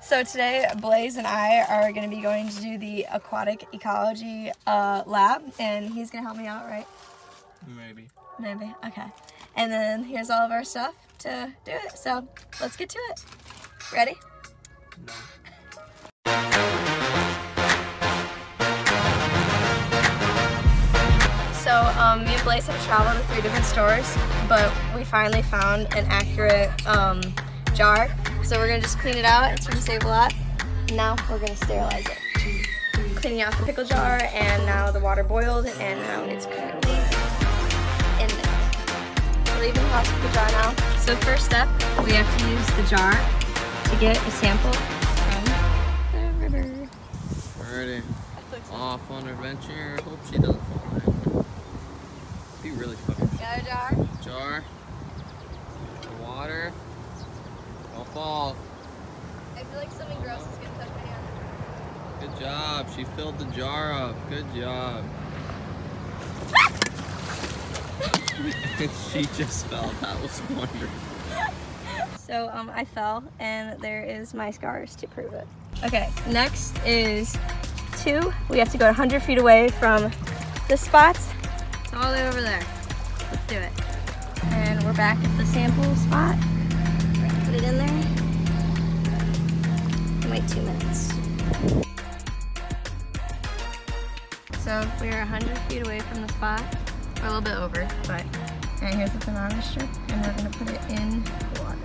So today, Blaze and I are going to be going to do the Aquatic Ecology lab, and he's going to help me out, right? Maybe. Maybe, okay. And then here's all of our stuff to do it, so let's get to it. Ready? No. So me and Blaze have traveled to 3 different stores, but we finally found an accurate jar. So we're gonna just clean it out. It's gonna save a lot. Now we're gonna sterilize it. Cleaning out the pickle jar, and now the water boiled, and now it's currently in there. We're leaving the house with the jar now. So first step, we have to use the jar to get a sample from the river. Alrighty. Off on adventure. Hope she doesn't fall in. Be really fucking. Got a jar? Jar. The water. Don't fall. I feel like something gross is gonna touch my hand. Good job. She filled the jar up. Good job. She just fell. That was wonderful. So I fell, and there is my scars to prove it. Okay, next is 2. We have to go 100 feet away from the spots. It's all the way over there. Let's do it. And we're back at the sample spot. We're gonna put it in there. Wait 2 minutes. So we are 100 feet away from the spot. We're a little bit over, but and here's the thermometer strip, and we're gonna put it in the water.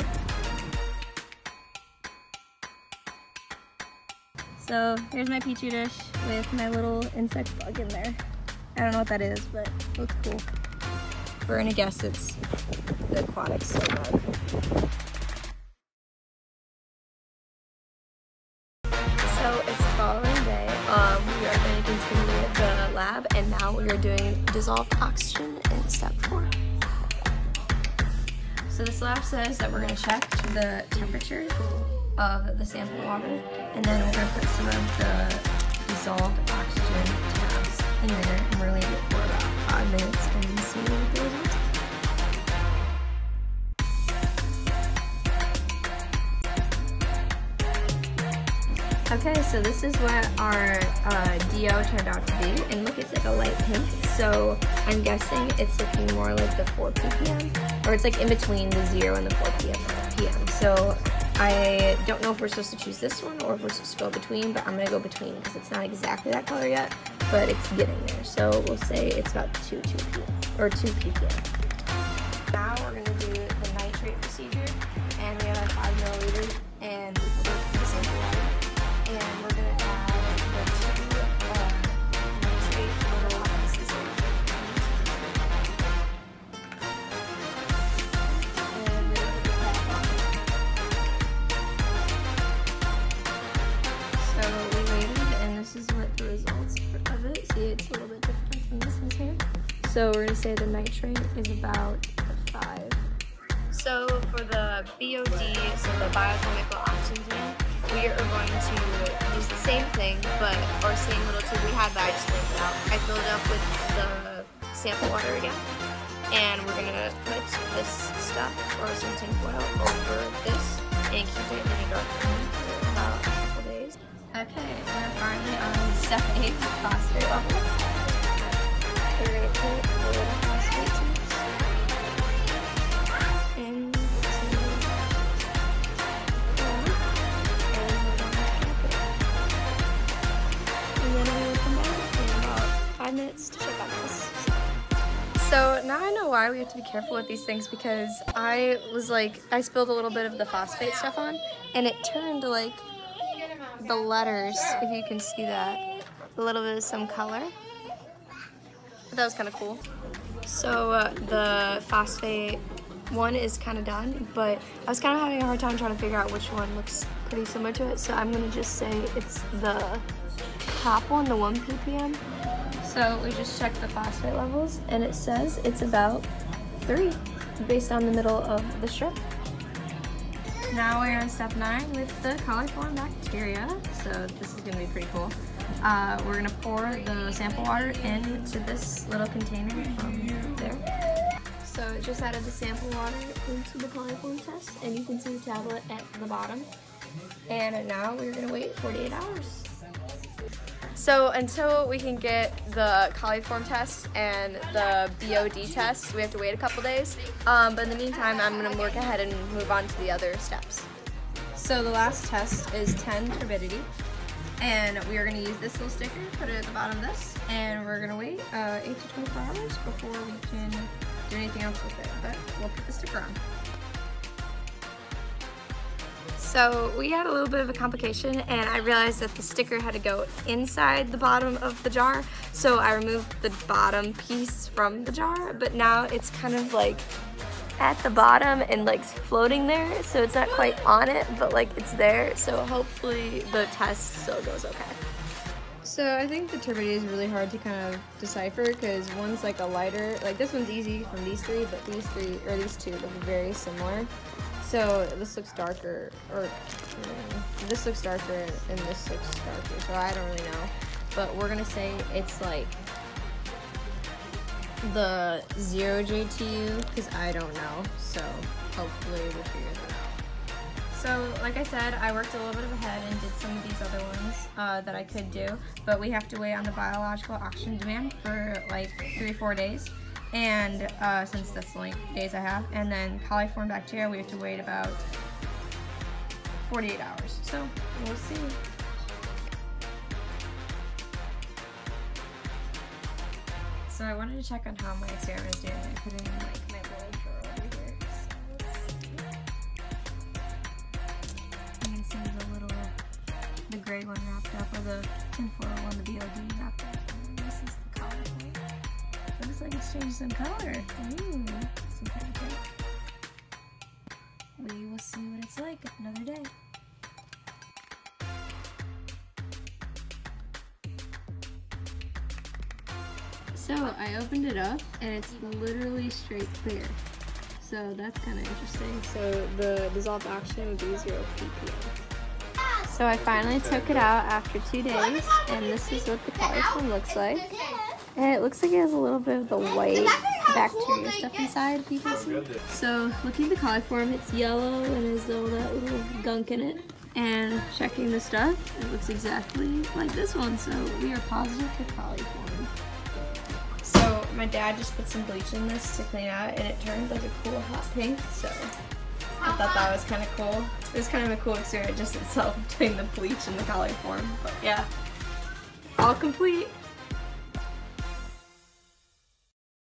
So here's my petri dish with my little insect bug in there. I don't know what that is, but it looks cool. We're gonna guess it's the aquatic soil bug. So it's the following day. We are going to continue the lab, and now we are doing dissolved oxygen in step 4. So this lab says that we're going to check the temperature of the sample water, and then we're going to put some of the dissolved oxygen tabs in there, and we're going to leave it for about 5 minutes and see what the results are. Okay, so this is what our DO turned out to be, and look, it's like a light pink, so I'm guessing it's looking more like the 4 ppm, or it's like in between the 0 and the 4 ppm. So I don't know if we're supposed to choose this one or if we're supposed to go between, but I'm going to go between because it's not exactly that color yet, but it's getting there. So we'll say it's about 2 ppm, or 2 ppm. Now we're going to do the nitrate procedure, and we have a 5 milliliters, and we put the sample water. And we're going to add the 2 nitrate little pieces here. And we're going to put that on. So we waited, and this is what the results of it. See, it's a little bit different from this one here. So we're going to say the nitrate is about 5. So for the BOD, so the biochemical oxygen demand, we are going to use the same thing, but our same little tube we had, but I just cleaned it out. I filled it up with the sample water again, and we're gonna put this stuff or some tinfoil over this and keep it in a dark room for about a couple days. Okay, we're finally on step 8, phosphate level. We're gonna put the little phosphate tubes in. Minutes to check on this. So now I know why we have to be careful with these things, because I spilled a little bit of the phosphate stuff on, and it turned like the letters, if you can see that, a little bit of some color. That was kind of cool. So the phosphate one is kind of done, but I was kind of having a hard time trying to figure out which one looks pretty similar to it, so I'm gonna just say it's the top one, the 1 ppm. So we just checked the phosphate levels, and it says it's about 3 based on the middle of the strip. Now we're on step 9 with the coliform bacteria, so this is going to be pretty cool. We're going to pour the sample water into this little container from there. So it just added the sample water into the coliform test, and you can see the tablet at the bottom. And now we're gonna wait 48 hours. So until we can get the coliform test and the BOD test, we have to wait a couple days. But in the meantime, I'm gonna work ahead and move on to the other steps. So the last test is 10 turbidity. And we are gonna use this little sticker, put it at the bottom of this, and we're gonna wait 8 to 24 hours before we can do anything else with it. But we'll put the sticker on. So we had a little bit of a complication, and I realized that the sticker had to go inside the bottom of the jar. So I removed the bottom piece from the jar, but now it's kind of like at the bottom and like floating there. So it's not quite on it, but like it's there. So hopefully the test still goes okay. So I think the turbidity is really hard to kind of decipher because one's like a lighter, like this one's easy from these three, but these two look very similar. So this looks darker, or this looks darker and this looks darker, so I don't really know. But we're gonna say it's like the 0 JTU, because I don't know, so hopefully we'll figure that out. So like I said, I worked a little bit ahead and did some of these other ones that I could do, but we have to wait on the biological oxygen demand for like 3 or 4 days. And since that's the only days I have, and then coliform bacteria, we have to wait about 48 hours. So we'll see. So I wanted to check on how my experiment is doing. I put in like my little drawer over here. So you can see the gray one wrapped up, or the tinfoil one, the BOD wrapped up. And this is the coliform. Looks like it's changed some color. Ooh, some kind of cake. We will see what it's like another day. So I opened it up and it's literally straight clear. So that's kind of interesting. So the dissolved oxygen would be 0 ppm. So I finally took it out after 2 days, and this is what the coliform looks like. And it looks like it has a little bit of the white bacteria stuff inside, if you can see. So looking at the coliform, it's yellow and has all that little gunk in it. And checking the stuff, it looks exactly like this one. So we are positive for coliform. So my dad just put some bleach in this to clean out, and it turned like a cool hot pink. So I thought that was kind of cool. It was kind of a cool experiment just itself, doing the bleach and the coliform. But yeah, all complete.